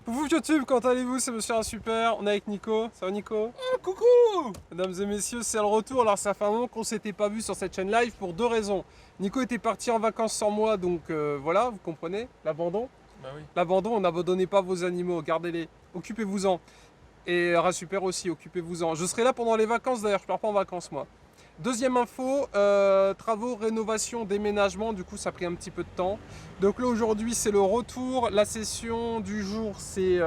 Coucou YouTube, comment allez-vous? C'est Monsieur Super, on est avec Nico. Ça va Nico? Oh, coucou! Mesdames et messieurs, c'est le retour. Alors ça fait un moment qu'on s'était pas vu sur cette chaîne live pour deux raisons. Nico était parti en vacances sans moi, donc voilà, vous comprenez, l'abandon. Bah oui. L'abandon, on n'abandonnez pas vos animaux, gardez-les, occupez-vous-en. Et Super aussi, occupez-vous-en. Je serai là pendant les vacances d'ailleurs, je pars pas en vacances moi. Deuxième info, travaux, rénovation, déménagement, du coup ça a pris un petit peu de temps. Donc là aujourd'hui c'est le retour, la session du jour c'est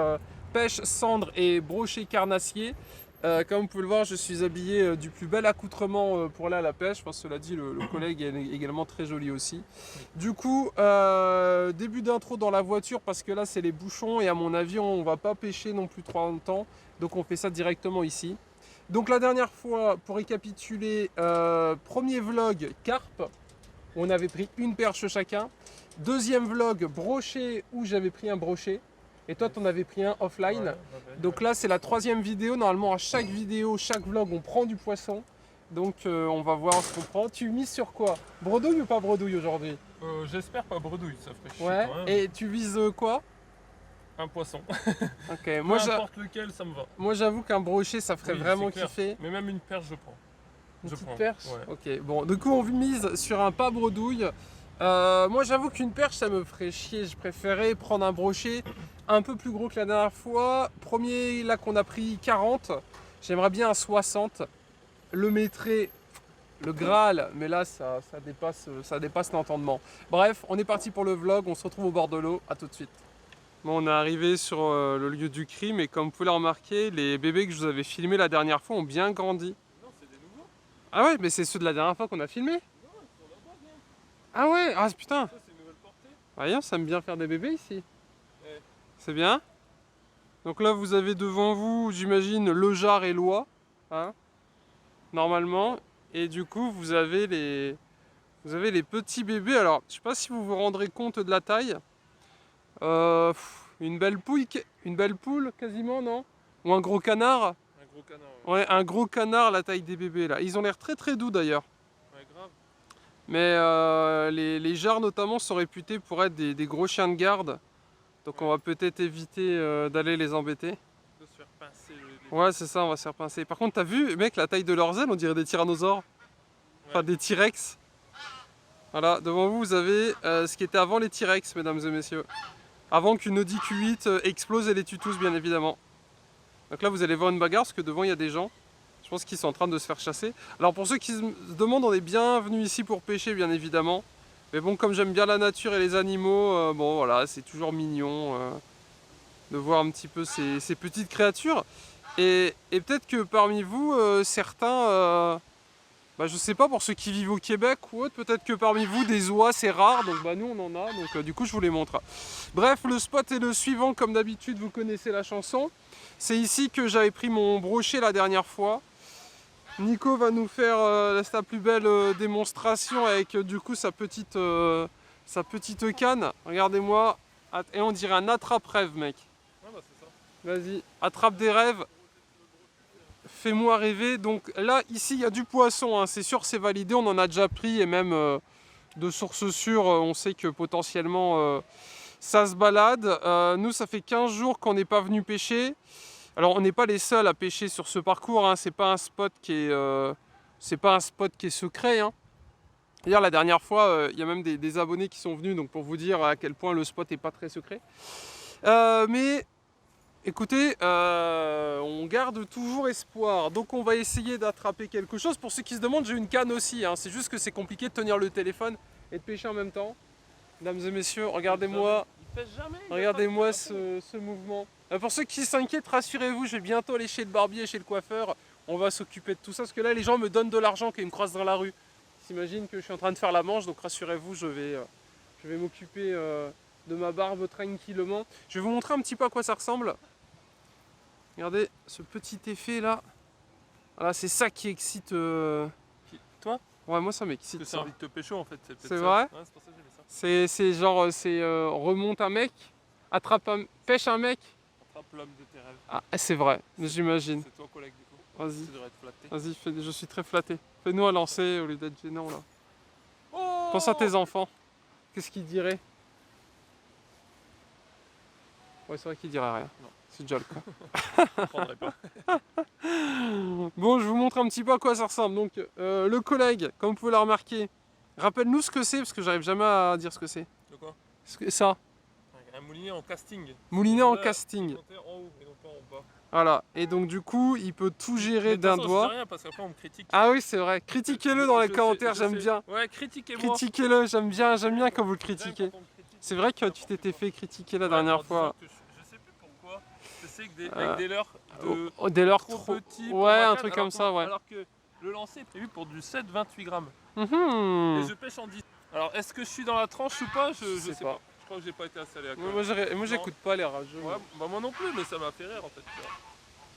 pêche, cendre et brochet carnassier. Comme vous pouvez le voir, je suis habillé du plus bel accoutrement pour aller à la pêche. Enfin, cela dit, le collègue est également très joli aussi. Du coup, début d'intro dans la voiture parce que là c'est les bouchons et à mon avis on va pas pêcher non plus trop longtemps. Donc on fait ça directement ici. Donc la dernière fois, pour récapituler, premier vlog carpe, où on avait pris une perche chacun. Deuxième vlog brochet, où j'avais pris un brochet. Et toi, tu en avais pris un offline. Ouais. Donc là, c'est la troisième vidéo. Normalement, à chaque vidéo, chaque vlog, on prend du poisson. Donc on va voir ce qu'on prend. Tu mises sur quoi? Bredouille ou pas bredouille aujourd'hui? J'espère pas bredouille, ça ferait chier Ouais. quand même. Et tu vises quoi? Un poisson. Ok. Peu importe lequel, ça me va. Moi, j'avoue qu'un brochet, ça ferait Oui, vraiment c'est clair. kiffer. Mais même une perche, je prends. Une Je petite prends. perche. Ouais. Ok, bon, du coup on mise sur un pas bredouille. Moi j'avoue qu'une perche ça me ferait chier, je préférais prendre un brochet un peu plus gros que la dernière fois. Premier là qu'on a pris 40, j'aimerais bien un 60. Le mettrait le Graal, mais là ça dépasse l'entendement. Bref, on est parti pour le vlog, on se retrouve au bord de l'eau, à tout de suite. Bon, on est arrivé sur le lieu du crime et comme vous pouvez le remarquer, les bébés que je vous avais filmés la dernière fois ont bien grandi. Non, c'est des nouveaux. Ah ouais, mais c'est ceux de la dernière fois qu'on a filmé. Non, ils sont là-bas, bien. Ah ouais, ah putain. Ça, c'est une nouvelle portée. Voyons, ça aime bien faire des bébés ici. Ouais. C'est bien. Donc là, vous avez devant vous, j'imagine, le jar et l'oie. Hein, normalement. Et du coup, vous avez les petits bébés. Alors, je sais pas si vous vous rendrez compte de la taille. Une belle poule, quasiment, non? Ou un gros canard. Un gros canard, ouais. Ouais, un gros canard, la taille des bébés là. Ils ont l'air très très doux d'ailleurs. Ouais, grave. Mais les jarres notamment sont réputés pour être des gros chiens de garde. Donc Ouais. on va peut-être éviter d'aller les embêter. De se faire pincer Ouais, c'est ça, on va se faire pincer. Par contre, t'as vu, mec, la taille de leurs ailes, on dirait des tyrannosaures. Enfin, Ouais. des T-Rex. Voilà, devant vous, vous avez ce qui était avant les T-Rex, mesdames et messieurs. Avant qu'une Audi Q8 explose et les tue tous, bien évidemment. Donc là, vous allez voir une bagarre, parce que devant, il y a des gens. Je pense qu'ils sont en train de se faire chasser. Alors pour ceux qui se demandent, on est bien venus ici pour pêcher, bien évidemment. Mais bon, comme j'aime bien la nature et les animaux, bon voilà, c'est toujours mignon de voir un petit peu ces petites créatures. Et peut-être que parmi vous, certains, je sais pas, pour ceux qui vivent au Québec ou autre, peut-être que parmi vous, des oies, c'est rare. Donc bah nous, on en a, donc du coup, je vous les montre. Bref, le spot est le suivant, comme d'habitude, vous connaissez la chanson. C'est ici que j'avais pris mon brochet la dernière fois. Nico va nous faire sa plus belle démonstration avec du coup sa petite canne. Regardez-moi. Et on dirait un attrape-rêve, mec. Ah bah c'est ça. Vas-y, attrape des rêves. Fais-moi rêver. Donc là, ici, il y a du poisson. Hein. C'est sûr, c'est validé. On en a déjà pris. Et même de sources sûres, on sait que potentiellement, ça se balade. Nous, ça fait 15 jours qu'on n'est pas venu pêcher. Alors on n'est pas les seuls à pêcher sur ce parcours, hein. C'est pas un spot qui est secret. Hein. D'ailleurs la dernière fois, il y a même des abonnés qui sont venus, donc pour vous dire à quel point le spot n'est pas très secret. Mais écoutez, on garde toujours espoir, donc on va essayer d'attraper quelque chose. Pour ceux qui se demandent, j'ai une canne aussi, hein. C'est juste que c'est compliqué de tenir le téléphone et de pêcher en même temps. Mesdames et messieurs, regardez-moi. Il pêche jamais. Regardez-moi ce mouvement. Pour ceux qui s'inquiètent, rassurez-vous, je vais bientôt aller chez le barbier, chez le coiffeur. On va s'occuper de tout ça, parce que là, les gens me donnent de l'argent quand ils me croisent dans la rue. Ils s'imaginent que je suis en train de faire la manche, donc rassurez-vous, je vais m'occuper de ma barbe tranquillement. Je vais vous montrer un petit peu à quoi ça ressemble. Regardez ce petit effet là. Voilà, c'est ça qui excite. Toi? Ouais, moi ça m'excite. C'est envie de te pécho en fait. C'est ça. vrai? Ouais, c'est pour ça que j'ai fait ça. C'est genre, remonte un mec, pêche un mec. Attrape l'homme de tes rêves. Ah, c'est vrai, j'imagine. C'est toi collègue du coup. Vas-y, Tu devrais être flatté. vas-y, je suis très flatté. Fais-nous un lancer au lieu d'être gênant là. Oh! Pense à tes enfants. Qu'est-ce qu'ils diraient? Ouais, c'est vrai qu'il dirait rien. Non. C'est déjà le cas. Je prendrai pas. Bon, je vous montre un petit peu à quoi ça ressemble. Donc, le collègue, comme vous pouvez le remarquer, rappelle-nous ce que c'est, parce que j'arrive jamais à dire ce que c'est. De quoi? Ça, Un moulinet en casting. moulinet en Là, casting. monter en haut et non pas en bas. Voilà, et donc du coup, il peut tout Mais gérer de toute d'un façon, je doigt. dis rien parce qu'après on me critique. Ah oui, c'est vrai. Critiquez-le dans les Je commentaires, sais, j'aime je sais. bien. Ouais, critiquez-moi. Critiquez-le, j'aime bien quand vous le J'aime critiquez. quand on me critique. C'est vrai que tu t'étais fait critiquer la dernière fois. Je sais plus pourquoi. Je sais que avec des leurres de Dès lors trop petits. pour Ouais, ma un canne, truc alors comme ça, ouais. Alors que le lancer est prévu pour du 7-28 grammes. Et Mhm. je pêche en 10. Alors est-ce que je suis dans la tranche ou pas? Je sais sais pas. pas. Je crois que j'ai pas été installé à Moi, j'écoute pas les rageux. Ouais, bah moi non plus, mais ça m'a fait rire en fait. Tu vois.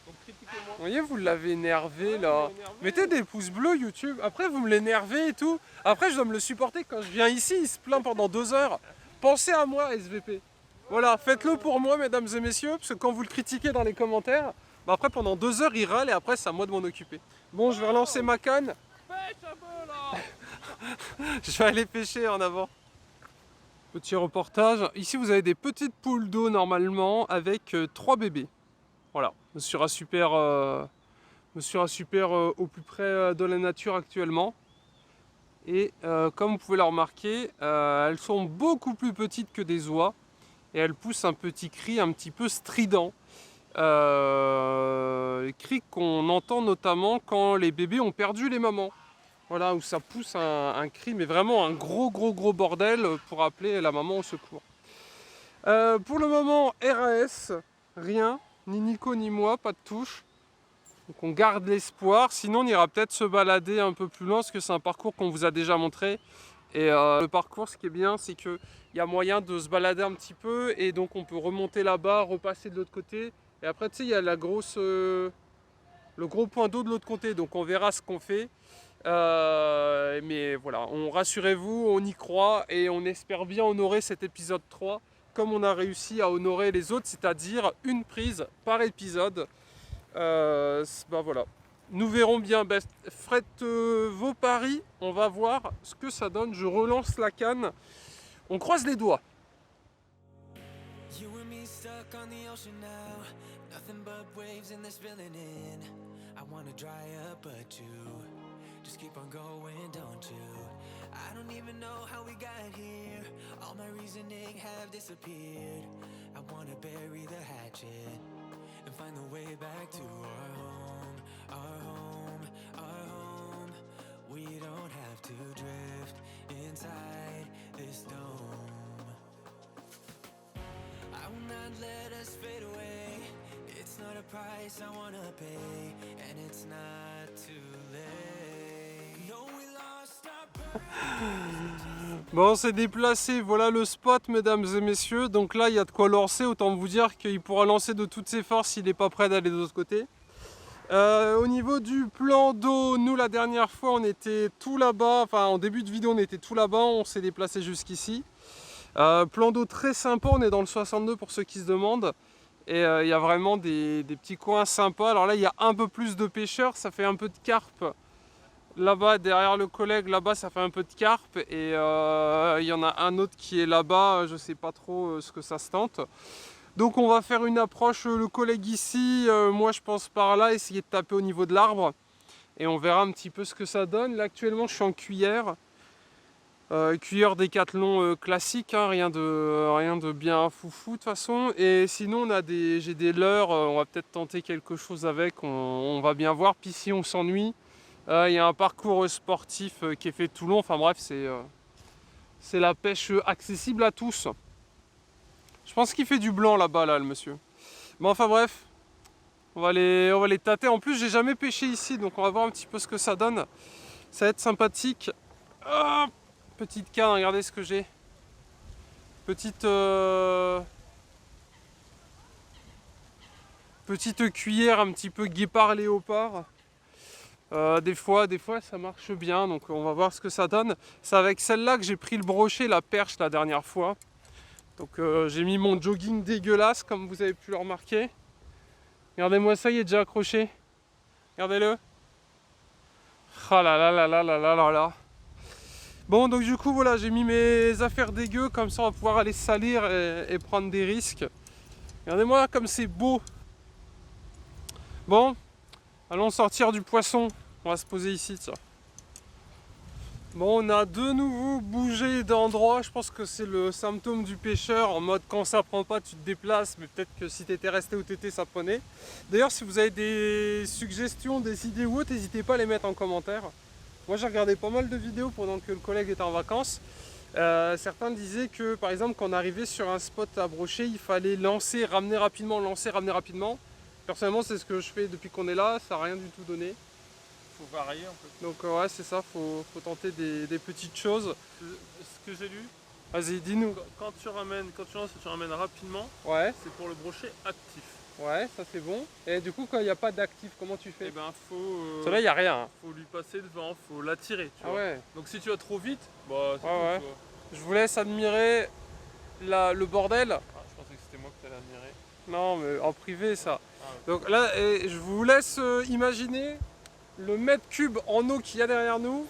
Donc critiquez-moi. Vous voyez, vous l'avez énervé Ouais, là. vous m'avez énervé. Mettez des pouces bleus YouTube. Après, vous me l'énervez et tout. Après, je dois me le supporter quand je viens ici. Il se plaint pendant 2 heures. Pensez à moi, SVP. Voilà, faites-le pour moi, mesdames et messieurs. Parce que quand vous le critiquez dans les commentaires, bah après, pendant 2 heures, il râle et après, c'est à moi de m'en occuper. Bon, je vais relancer ma canne. Pêche un peu là. Je vais aller pêcher en avant. Petit reportage. Ici, vous avez des petites poules d'eau normalement avec 3 bébés. Voilà, Monsieur Rassuper au plus près de la nature actuellement. Et comme vous pouvez le remarquer, elles sont beaucoup plus petites que des oies. Et elles poussent un petit cri un petit peu strident. Cri qu'on entend notamment quand les bébés ont perdu les mamans. Voilà, où ça pousse un cri, mais vraiment un gros bordel pour appeler la maman au secours. Pour le moment, RAS, rien, ni Nico ni moi, pas de touche. Donc on garde l'espoir, sinon on ira peut-être se balader un peu plus loin, parce que c'est un parcours qu'on vous a déjà montré. Et le parcours, ce qui est bien, c'est qu'il y a moyen de se balader un petit peu, et donc on peut remonter là-bas, repasser de l'autre côté. Et après, tu sais, il y a le gros point d'eau de l'autre côté, donc on verra ce qu'on fait. Mais voilà, rassurez-vous, on y croit et on espère bien honorer cet épisode 3 comme on a réussi à honorer les autres, c'est-à-dire une prise par épisode. Bah voilà, nous verrons bien. Faites vos paris, on va voir ce que ça donne. Je relance la canne, on croise les doigts. Just keep on going, don't you? I don't even know how we got here. All my reasoning have disappeared. I wanna bury the hatchet and find the way back to our home, our home, our home. We don't have to drift inside this dome. I will not let us fade away. It's not a price I wanna pay, and it's not too late. Bon, on s'est déplacé, voilà le spot, mesdames et messieurs. Donc là, il y a de quoi lancer. Autant vous dire qu'il pourra lancer de toutes ses forces s'il n'est pas prêt d'aller de l'autre côté. Au niveau du plan d'eau, nous la dernière fois, on était tout là-bas. Enfin, en début de vidéo, on était tout là-bas. On s'est déplacé jusqu'ici. Plan d'eau très sympa. On est dans le 62 pour ceux qui se demandent. Et il y a vraiment des petits coins sympas. Alors là, il y a un peu plus de pêcheurs. Ça fait un peu de carpe. Là-bas, derrière le collègue, là-bas, ça fait un peu de carpe. Et il y en a un autre qui est là-bas. Je ne sais pas trop ce que ça se tente. Donc on va faire une approche, le collègue ici, moi je pense par là, essayer de taper au niveau de l'arbre. Et on verra un petit peu ce que ça donne. Là actuellement je suis en cuillère. Cuillère Décathlon classique, hein, rien de bien foufou de toute façon. Et sinon j'ai des leurres, on va peut-être tenter quelque chose avec, on va bien voir. Puis si on s'ennuie, il y a un parcours sportif qui est fait tout long. Enfin bref, c'est la pêche accessible à tous. Je pense qu'il fait du blanc là-bas, là, le monsieur. Bon, enfin bref, on va les tâter. En plus, j'ai jamais pêché ici, donc on va voir un petit peu ce que ça donne. Ça va être sympathique. Ah, petite canne, regardez ce que j'ai. Petite cuillère un petit peu guépard léopard. Des fois ça marche bien, donc on va voir ce que ça donne. C'est avec celle-là que j'ai pris le brochet, la perche la dernière fois. Donc j'ai mis mon jogging dégueulasse comme vous avez pu le remarquer. Regardez-moi ça, il est déjà accroché. Regardez-le. Ah là là là là là là là là. Bon, donc du coup voilà, j'ai mis mes affaires dégueu, comme ça on va pouvoir aller salir et prendre des risques. Regardez-moi comme c'est beau. Bon, allons sortir du poisson. On va se poser ici, tiens. Bon, on a de nouveau bougé d'endroit. Je pense que c'est le symptôme du pêcheur. En mode, quand ça prend pas, tu te déplaces. Mais peut-être que si tu étais resté où tu étais, ça prenait. D'ailleurs, si vous avez des suggestions, des idées ou autres, n'hésitez pas à les mettre en commentaire. Moi, j'ai regardé pas mal de vidéos pendant que le collègue était en vacances. Certains disaient que, par exemple, quand on arrivait sur un spot à brocher, il fallait lancer, ramener rapidement, lancer, ramener rapidement. Personnellement, c'est ce que je fais depuis qu'on est là. Ça n'a rien du tout donné. Faut varier un peu. Donc ouais, c'est ça, faut tenter des petites choses. Ce que j'ai lu, Vas-y, dis-nous. quand tu lances et tu ramènes rapidement, Ouais, c'est pour le brochet actif. ouais, ça c'est bon. Et du coup, quand il n'y a pas d'actif, comment tu Et fais? ben faut, Là, il n'y a rien. Hein. faut lui passer devant, faut l'attirer. Tu Ah vois. ouais. Donc si tu vas trop vite, bah c'est Ouais, tout, ouais. tu vois. Je vous laisse admirer le bordel. Ah, je pensais que c'était moi que t'allais admirer. Non, mais en privé, ça. Ah, ouais. Donc là, je vous laisse imaginer le mètre cube en eau qu'il y a derrière nous.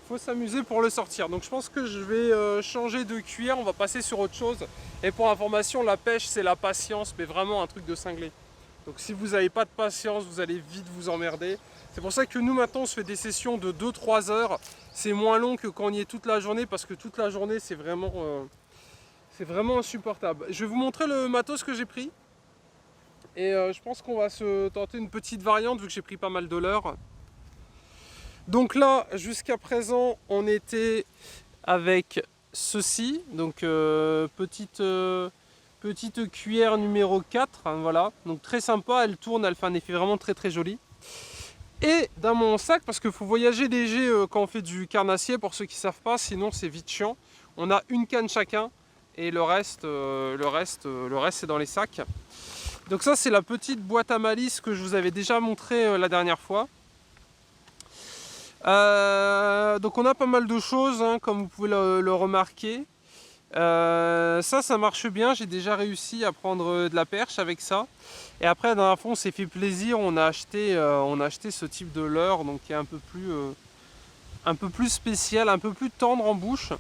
Faut s'amuser pour le sortir. Donc je pense que je vais changer de cuillère, on va passer sur autre chose. Et pour information, la pêche, c'est la patience, mais vraiment un truc de cinglé. Donc si vous n'avez pas de patience, vous allez vite vous emmerder. C'est pour ça que nous maintenant on se fait des sessions de 2-3 heures. C'est moins long que quand on y est toute la journée, parce que toute la journée c'est vraiment insupportable. Je vais vous montrer le matos que j'ai pris. Et je pense qu'on va se tenter une petite variante vu que j'ai pris pas mal de leurres. Donc là, jusqu'à présent, on était avec ceci. Donc petite cuillère numéro 4, hein, voilà. Donc très sympa, elle tourne, elle fait un effet vraiment très très joli. Et dans mon sac, parce qu'il faut voyager léger quand on fait du carnassier, pour ceux qui ne savent pas, sinon c'est vite chiant. On a une canne chacun et le reste c'est dans les sacs. Donc ça c'est la petite boîte à malice que je vous avais déjà montré la dernière fois. Donc on a pas mal de choses, hein, comme vous pouvez le remarquer. Ça marche bien, j'ai déjà réussi à prendre de la perche avec ça. Et après la dernière fois on s'est fait plaisir, on a acheté ce type de leurre, donc qui est un peu plus spécial, un peu plus tendre en bouche.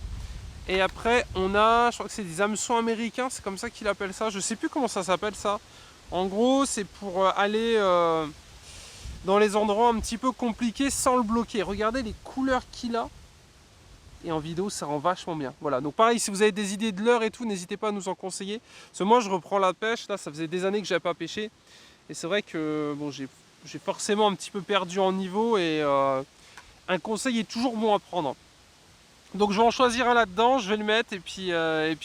Et après on a, je crois que c'est des hameçons américains, c'est comme ça qu'il appelle ça, je sais plus comment ça s'appelle ça. En gros c'est pour aller dans les endroits un petit peu compliqués sans le bloquer. Regardez les couleurs qu'il a. Et en vidéo ça rend vachement bien. Voilà, donc pareil, si vous avez des idées de leurre et tout, n'hésitez pas à nous en conseiller. Parce que moi je reprends la pêche, là ça faisait des années que j'avais pas pêché. Et c'est vrai que bon, j'ai forcément un petit peu perdu en niveau et un conseil est toujours bon à prendre. Donc je vais en choisir un là-dedans, je vais le mettre et puis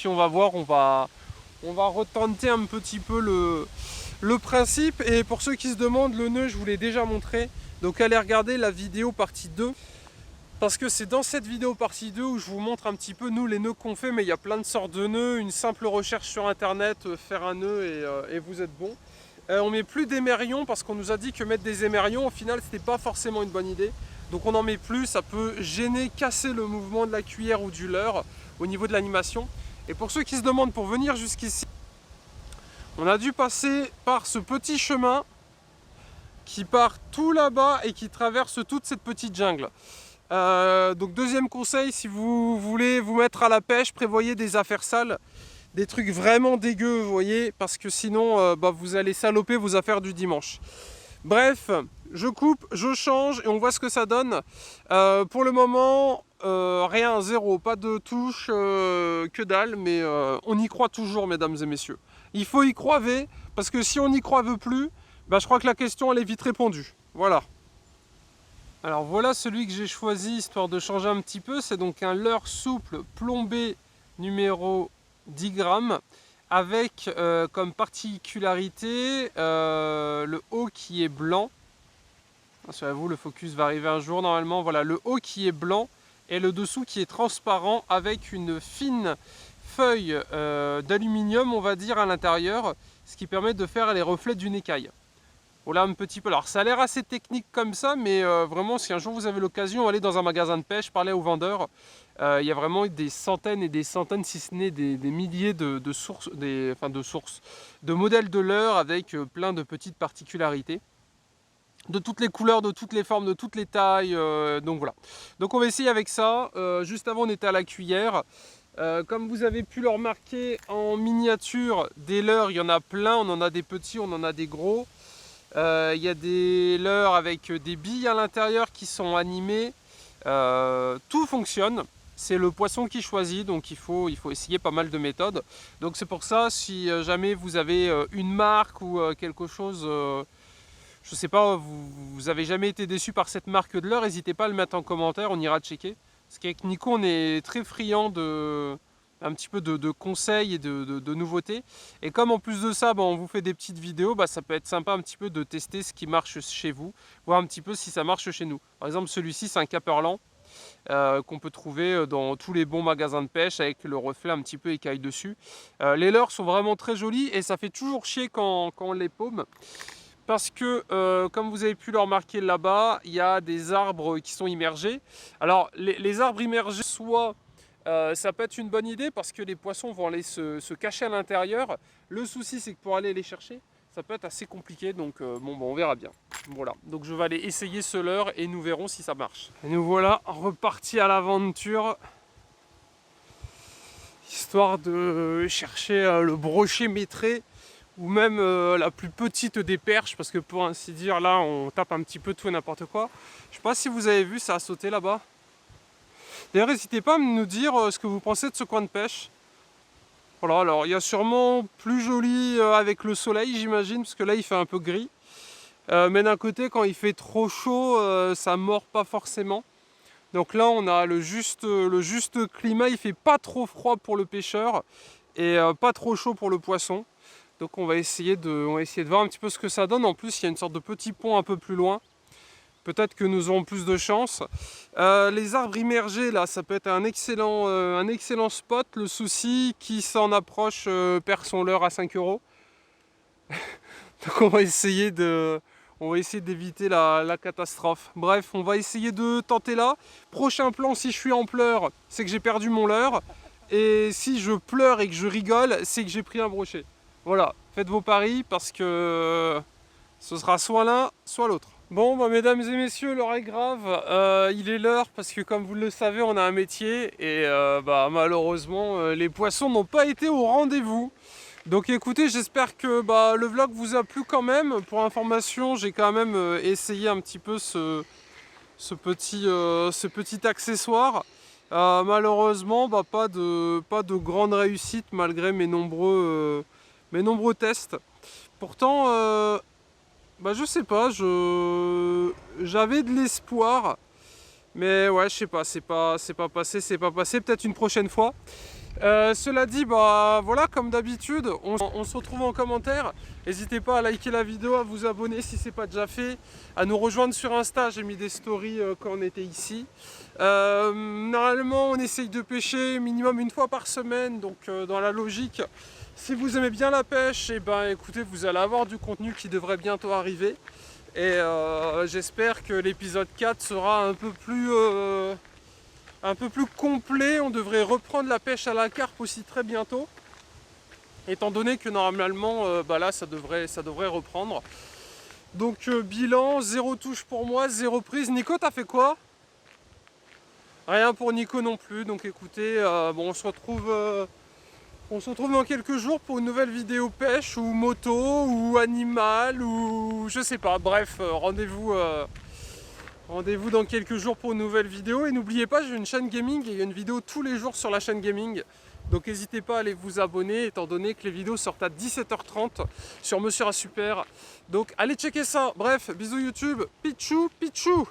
on va voir, on va retenter un petit peu le principe. Et pour ceux qui se demandent, le nœud je vous l'ai déjà montré. Donc allez regarder la vidéo partie 2. Parce que c'est dans cette vidéo partie 2 où je vous montre un petit peu nous les nœuds qu'on fait, mais il y a plein de sortes de nœuds, une simple recherche sur internet, faire un nœud et vous êtes bon. On met plus d'émerions parce qu'on nous a dit que mettre des émerions au final c'était pas forcément une bonne idée. Donc on n'en met plus, ça peut gêner, casser le mouvement de la cuillère ou du leurre au niveau de l'animation. Et pour ceux qui se demandent pour venir jusqu'ici, on a dû passer par ce petit chemin qui part tout là-bas et qui traverse toute cette petite jungle. Donc deuxième conseil, si vous voulez vous mettre à la pêche, prévoyez des affaires sales, des trucs vraiment dégueux, vous voyez, parce que sinon vous allez saloper vos affaires du dimanche. Bref, je coupe, je change et on voit ce que ça donne. Pour le moment, rien, zéro, pas de touche, que dalle, mais on y croit toujours, mesdames et messieurs. Il faut y croiver, parce que si on n'y croive plus, je crois que la question elle est vite répondue. Voilà. Alors voilà celui que j'ai choisi histoire de changer un petit peu, c'est donc un leurre souple plombé numéro 10 grammes avec comme particularité le haut qui est blanc. Rassurez-vous, le focus va arriver un jour normalement. Voilà, le haut qui est blanc et le dessous qui est transparent avec une fine feuille d'aluminium, on va dire, à l'intérieur, ce qui permet de faire les reflets d'une écaille. Voilà un petit peu. Alors ça a l'air assez technique comme ça, mais vraiment si un jour vous avez l'occasion, allez dans un magasin de pêche, parlez aux vendeurs. Il y a vraiment des centaines et des centaines, si ce n'est des milliers de modèles de leurre avec plein de petites particularités. De toutes les couleurs, de toutes les formes, de toutes les tailles. Donc voilà. Donc on va essayer avec ça. Juste avant on était à la cuillère. Comme vous avez pu le remarquer en miniature, des leurres, il y en a plein, on en a des petits, on en a des gros. Il y a des leurres avec des billes à l'intérieur qui sont animées. Tout fonctionne. C'est le poisson qui choisit, donc il faut essayer pas mal de méthodes. Donc c'est pour ça, si jamais vous avez une marque ou quelque chose, je sais pas, vous avez jamais été déçu par cette marque de leurre, n'hésitez pas à le mettre en commentaire, on ira checker. Parce qu'avec Nico, on est très friand un petit peu de conseils et de nouveautés. Et comme en plus de ça, on vous fait des petites vidéos, ça peut être sympa un petit peu de tester ce qui marche chez vous, voir un petit peu si ça marche chez nous. Par exemple, celui-ci, c'est un caperlan qu'on peut trouver dans tous les bons magasins de pêche avec le reflet un petit peu écaille dessus. Les leurres sont vraiment très jolis et ça fait toujours chier quand on les paume. Parce que, comme vous avez pu le remarquer là-bas, il y a des arbres qui sont immergés. Alors, les arbres immergés, soit ça peut être une bonne idée parce que les poissons vont aller se cacher à l'intérieur. Le souci, c'est que pour aller les chercher, ça peut être assez compliqué. Donc, on verra bien. Voilà. Donc, je vais aller essayer ce leurre et nous verrons si ça marche. Et nous voilà repartis à l'aventure. Histoire de chercher le brochet maîtré. Ou même la plus petite des perches, parce que pour ainsi dire, là, on tape un petit peu tout et n'importe quoi. Je sais pas si vous avez vu, ça a sauté là-bas. D'ailleurs, n'hésitez pas à nous dire ce que vous pensez de ce coin de pêche. Voilà, alors il y a sûrement plus joli avec le soleil, j'imagine, parce que là, il fait un peu gris. Mais d'un côté, quand il fait trop chaud, ça mord pas forcément. Donc là, on a le juste climat, il fait pas trop froid pour le pêcheur et pas trop chaud pour le poisson. Donc on va essayer de voir un petit peu ce que ça donne. En plus, il y a une sorte de petit pont un peu plus loin. Peut-être que nous aurons plus de chance. Les arbres immergés, là, ça peut être un excellent spot. Le souci, qui s'en approche perd son leurre à 5 €. Donc on va essayer d'éviter la catastrophe. Bref, on va essayer de tenter là. Prochain plan, si je suis en pleurs, c'est que j'ai perdu mon leurre. Et si je pleure et que je rigole, c'est que j'ai pris un brochet. Voilà, faites vos paris parce que ce sera soit l'un, soit l'autre. Bon, mesdames et messieurs, l'heure est grave. Il est l'heure parce que comme vous le savez, on a un métier et malheureusement, les poissons n'ont pas été au rendez-vous. Donc écoutez, j'espère que le vlog vous a plu quand même. Pour information, j'ai quand même essayé un petit peu ce petit accessoire. Malheureusement, pas de grande réussite malgré mes nombreux tests. Pourtant, je sais pas, j'avais de l'espoir. Mais ouais, je sais pas, c'est pas passé. Peut-être une prochaine fois. Cela dit, voilà, comme d'habitude, on se retrouve en commentaire. N'hésitez pas à liker la vidéo, à vous abonner si c'est pas déjà fait, à nous rejoindre sur Insta, j'ai mis des stories quand on était ici. Normalement, on essaye de pêcher minimum une fois par semaine, donc dans la logique, si vous aimez bien la pêche, écoutez, vous allez avoir du contenu qui devrait bientôt arriver. Et j'espère que l'épisode 4 sera un peu plus complet. On devrait reprendre la pêche à la carpe aussi très bientôt, étant donné que normalement là ça devrait reprendre. Donc bilan, 0 touche pour moi, 0 prise. Nico, t'as fait quoi? Rien pour Nico non plus. Donc écoutez, on se retrouve dans quelques jours pour une nouvelle vidéo pêche ou moto ou animal ou je sais pas. Bref, rendez-vous dans quelques jours pour une nouvelle vidéo. Et n'oubliez pas, j'ai une chaîne gaming et il y a une vidéo tous les jours sur la chaîne gaming. Donc n'hésitez pas à aller vous abonner étant donné que les vidéos sortent à 17h30 sur Monsieur A Super. Donc allez checker ça. Bref, bisous YouTube. Pichou, pichou.